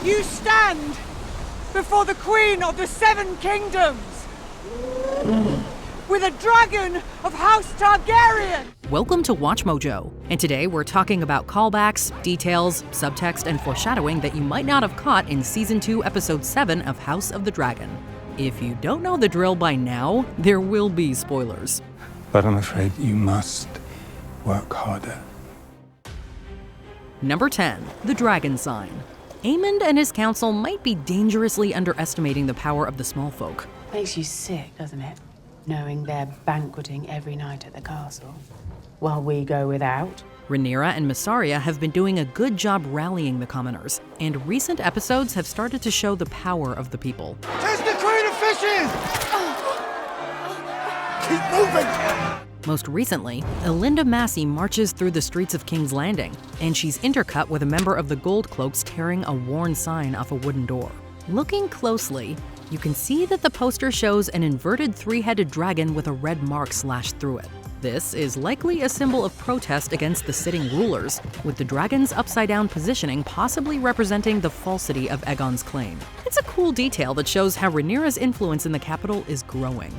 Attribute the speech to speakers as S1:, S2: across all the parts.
S1: You stand before the Queen of the Seven Kingdoms with a dragon of House Targaryen.
S2: Welcome to WatchMojo, and today we're talking about callbacks, details, subtext, and foreshadowing that you might not have caught in Season 2, Episode 7 of House of the Dragon. If you don't know the drill by now, there will be spoilers.
S3: But I'm afraid you must work harder.
S2: Number 10. The Dragon Sign. Aemond and his council might be dangerously underestimating the power of the small folk.
S4: Makes you sick, doesn't it? Knowing they're banqueting every night at the castle, while we go without.
S2: Rhaenyra and Mysaria have been doing a good job rallying the commoners, and recent episodes have started to show the power of the people.
S1: There's the Queen of Fishes! Keep moving!
S2: Most recently, Elinda Massey marches through the streets of King's Landing, and she's intercut with a member of the Gold Cloaks carrying a worn sign off a wooden door. Looking closely, you can see that the poster shows an inverted three-headed dragon with a red mark slashed through it. This is likely a symbol of protest against the sitting rulers, with the dragon's upside-down positioning possibly representing the falsity of Aegon's claim. It's a cool detail that shows how Rhaenyra's influence in the capital is growing.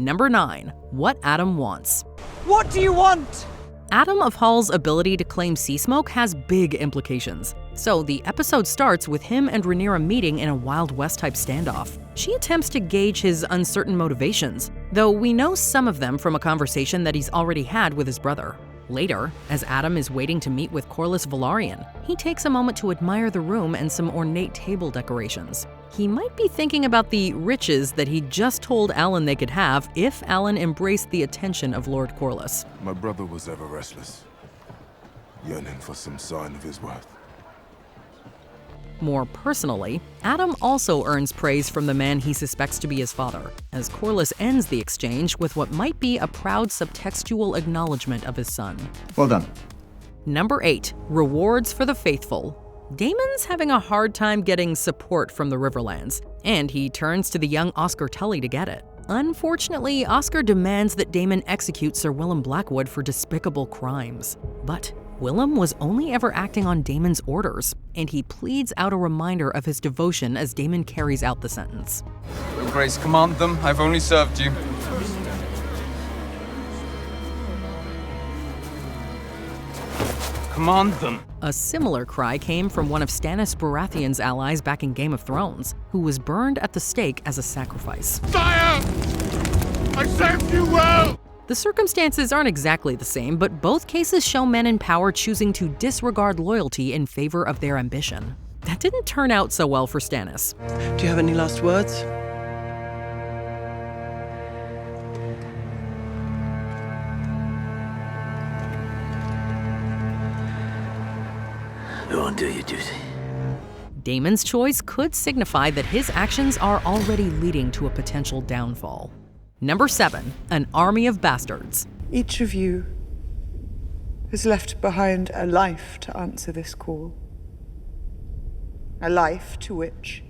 S2: Number 9. What Adam Wants.
S1: What do you want?
S2: Adam of Hall's ability to claim sea smoke has big implications. So the episode starts with him and Rhaenyra meeting in a Wild West-type standoff. She attempts to gauge his uncertain motivations, though we know some of them from a conversation that he's already had with his brother. Later, as Adam is waiting to meet with Corlys Velaryon, he takes a moment to admire the room and some ornate table decorations. He might be thinking about the riches that he just told Alan they could have if Alan embraced the attention of Lord Corlys.
S5: My brother was ever restless, yearning for some sign of his worth.
S2: More personally, Adam also earns praise from the man he suspects to be his father, as Corlys ends the exchange with what might be a proud subtextual acknowledgement of his son.
S6: Well done.
S2: Number 8. Rewards for the faithful. Daemon's having a hard time getting support from the Riverlands, and he turns to the young Oscar Tully to get it. Unfortunately, Oscar demands that Daemon execute Sir Willem Blackwood for despicable crimes. But Willem was only ever acting on Daemon's orders, and he pleads out a reminder of his devotion as Daemon carries out the sentence.
S7: Your Grace, command them. I've only served you. Command them.
S2: A similar cry came from one of Stannis Baratheon's allies back in Game of Thrones, who was burned at the stake as a sacrifice.
S5: Sire! I served you well!
S2: The circumstances aren't exactly the same, but both cases show men in power choosing to disregard loyalty in favor of their ambition. That didn't turn out so well for Stannis.
S8: Do you have any last words?
S9: Go on, do your duty.
S2: Daemon's choice could signify that his actions are already leading to a potential downfall. Number 7. An army of bastards.
S10: Each of you has left behind a life to answer this call. A life to which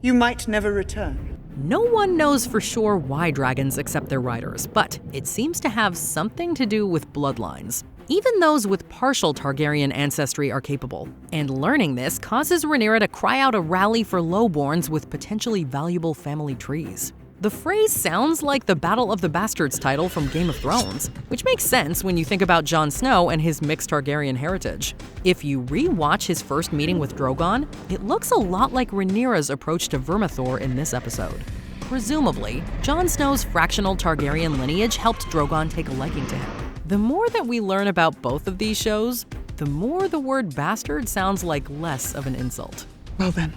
S10: you might never return.
S2: No one knows for sure why dragons accept their riders, but it seems to have something to do with bloodlines. Even those with partial Targaryen ancestry are capable, and learning this causes Rhaenyra to cry out a rally for lowborns with potentially valuable family trees. The phrase sounds like the Battle of the Bastards title from Game of Thrones, which makes sense when you think about Jon Snow and his mixed Targaryen heritage. If you re-watch his first meeting with Drogon, it looks a lot like Rhaenyra's approach to Vermithor in this episode. Presumably, Jon Snow's fractional Targaryen lineage helped Drogon take a liking to him. The more that we learn about both of these shows, the more the word bastard sounds like less of an insult.
S10: Well then,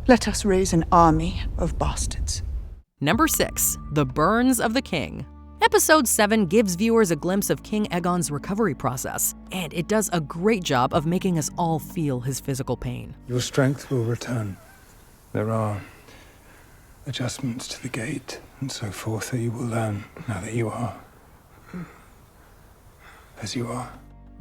S10: let us raise an army of bastards.
S2: Number 6. The Burns of the King. Episode 7 gives viewers a glimpse of King Aegon's recovery process, and it does a great job of making us all feel his physical pain.
S3: Your strength will return. There are adjustments to the gate and so forth that you will learn now that you are as you are.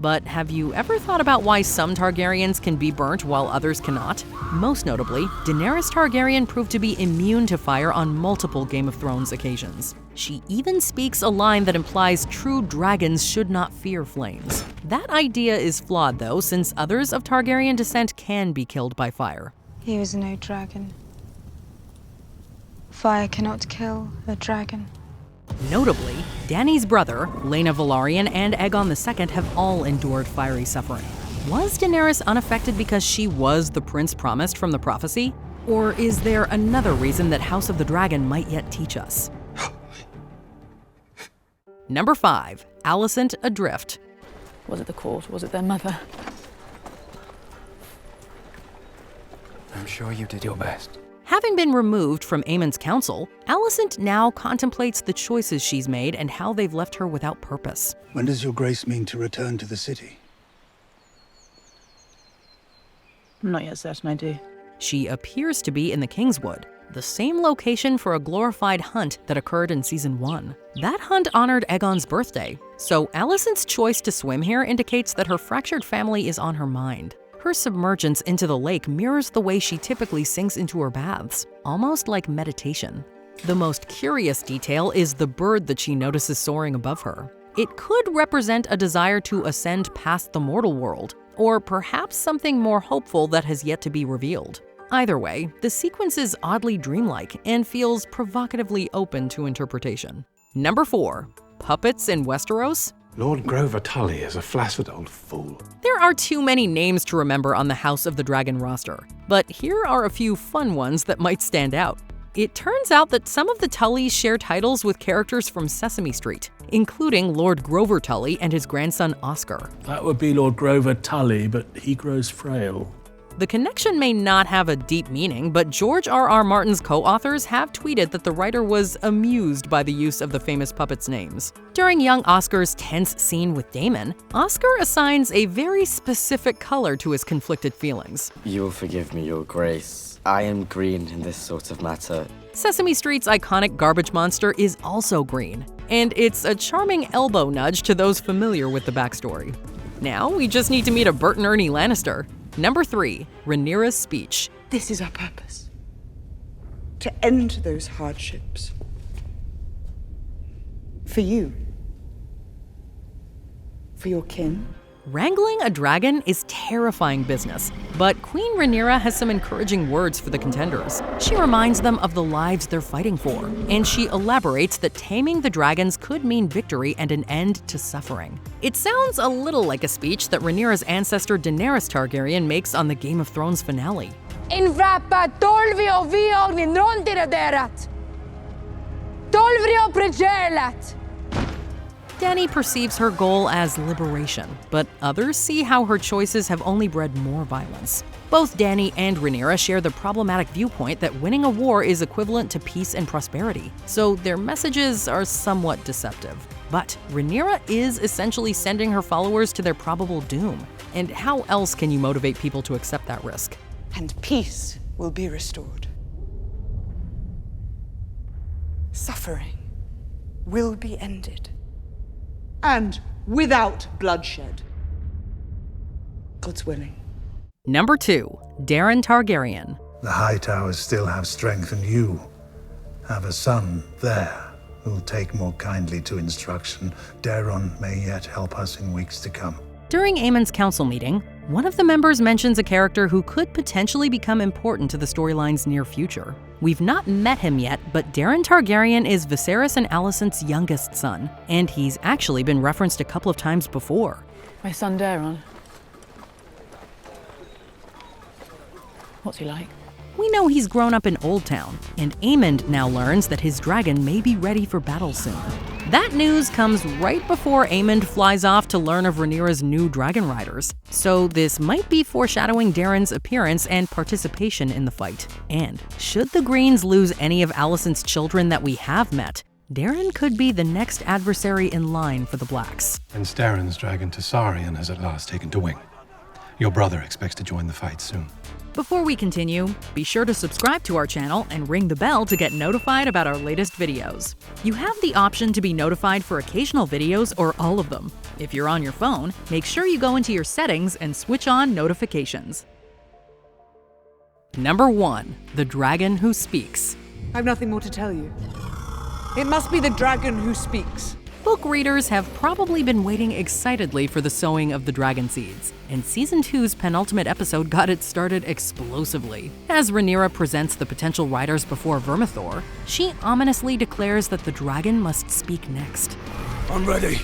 S2: But have you ever thought about why some Targaryens can be burnt while others cannot? Most notably, Daenerys Targaryen proved to be immune to fire on multiple Game of Thrones occasions. She even speaks a line that implies true dragons should not fear flames. That idea is flawed though, since others of Targaryen descent can be killed by fire.
S6: He was no dragon. Fire cannot kill a dragon.
S2: Notably, Dany's brother, Laena Velaryon, and Aegon II have all endured fiery suffering. Was Daenerys unaffected because she was the prince promised from the prophecy? Or is there another reason that House of the Dragon might yet teach us? Number 5. Alicent Adrift.
S9: Was it the court? Was it their mother?
S3: I'm sure you did your best.
S2: Having been removed from Aemon's council, Alicent now contemplates the choices she's made and how they've left her without purpose.
S3: When does your grace mean to return to the city?
S9: I'm not yet certain I do.
S2: She appears to be in the Kingswood, the same location for a glorified hunt that occurred in Season 1. That hunt honored Aegon's birthday, so Alicent's choice to swim here indicates that her fractured family is on her mind. Her submergence into the lake mirrors the way she typically sinks into her baths, almost like meditation. The most curious detail is the bird that she notices soaring above her. It could represent a desire to ascend past the mortal world, or perhaps something more hopeful that has yet to be revealed. Either way, the sequence is oddly dreamlike and feels provocatively open to interpretation. Number 4. Puppets in Westeros?
S11: Lord Grover Tully is a flaccid old fool.
S2: There are too many names to remember on the House of the Dragon roster, but here are a few fun ones that might stand out. It turns out that some of the Tullys share titles with characters from Sesame Street, including Lord Grover Tully and his grandson Oscar.
S12: That would be Lord Grover Tully, but he grows frail.
S2: The connection may not have a deep meaning, but George R.R. Martin's co-authors have tweeted that the writer was amused by the use of the famous puppets' names. During young Oscar's tense scene with Daemon, Oscar assigns a very specific color to his conflicted feelings.
S13: You will forgive me, Your Grace. I am green in this sort of matter.
S2: Sesame Street's iconic garbage monster is also green, and it's a charming elbow nudge to those familiar with the backstory. Now we just need to meet a Bert and Ernie Lannister. Number 3. Rhaenyra's speech.
S10: This is our purpose. To end those hardships. For you. For your kin.
S2: Wrangling a dragon is terrifying business, but Queen Rhaenyra has some encouraging words for the contenders. She reminds them of the lives they're fighting for, and she elaborates that taming the dragons could mean victory and an end to suffering. It sounds a little like a speech that Rhaenyra's ancestor Daenerys Targaryen makes on the Game of Thrones finale.
S14: Invappa tolvio vio nindrontirederat. Tolvrio pregelat.
S2: Dany perceives her goal as liberation, but others see how her choices have only bred more violence. Both Dany and Rhaenyra share the problematic viewpoint that winning a war is equivalent to peace and prosperity, so their messages are somewhat deceptive. But Rhaenyra is essentially sending her followers to their probable doom, and how else can you motivate people to accept that risk?
S10: And peace will be restored. Suffering will be ended. And without bloodshed. God's willing.
S2: Number 2. Darren Targaryen.
S3: The High Towers still have strength, and you have a son there who'll take more kindly to instruction. Daeron may yet help us in weeks to come.
S2: During Aemon's council meeting, one of the members mentions a character who could potentially become important to the storyline's near future. We've not met him yet, but Darren Targaryen is Viserys and Alicent's youngest son, and he's actually been referenced a couple of times before.
S9: My son Darren. What's he like?
S2: We know he's grown up in Old Town, and Aemond now learns that his dragon may be ready for battle soon. That news comes right before Aemond flies off to learn of Rhaenyra's new dragon riders, so this might be foreshadowing Darren's appearance and participation in the fight. And should the Greens lose any of Alicent's children that we have met, Darren could be the next adversary in line for the Blacks.
S11: Prince Darren's dragon Targaryen has at last taken to wing. Your brother expects to join the fight soon.
S2: Before we continue, be sure to subscribe to our channel and ring the bell to get notified about our latest videos. You have the option to be notified for occasional videos or all of them. If you're on your phone, make sure you go into your settings and switch on notifications. Number 1. The Dragon Who Speaks.
S1: I've nothing more to tell you. It must be the dragon who speaks.
S2: Book readers have probably been waiting excitedly for the sowing of the Dragonseeds, and Season 2's penultimate episode got it started explosively. As Rhaenyra presents the potential riders before Vermithor, she ominously declares that the dragon must speak next.
S5: I'm ready.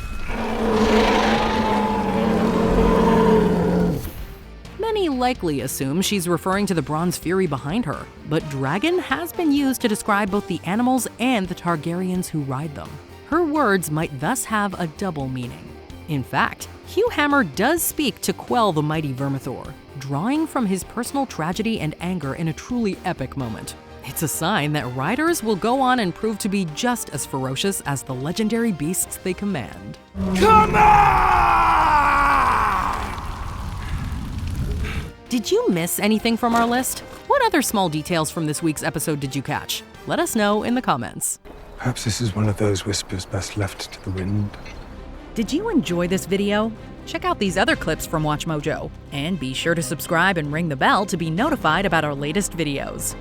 S2: Many likely assume she's referring to the Bronze Fury behind her, but dragon has been used to describe both the animals and the Targaryens who ride them. Her words might thus have a double meaning. In fact, Hugh Hammer does speak to quell the mighty Vermithor, drawing from his personal tragedy and anger in a truly epic moment. It's a sign that riders will go on and prove to be just as ferocious as the legendary beasts they command.
S5: Come on!
S2: Did you miss anything from our list? What other small details from this week's episode did you catch? Let us know in the comments.
S11: Perhaps this is one of those whispers best left to the wind.
S2: Did you enjoy this video? Check out these other clips from WatchMojo, and be sure to subscribe and ring the bell to be notified about our latest videos.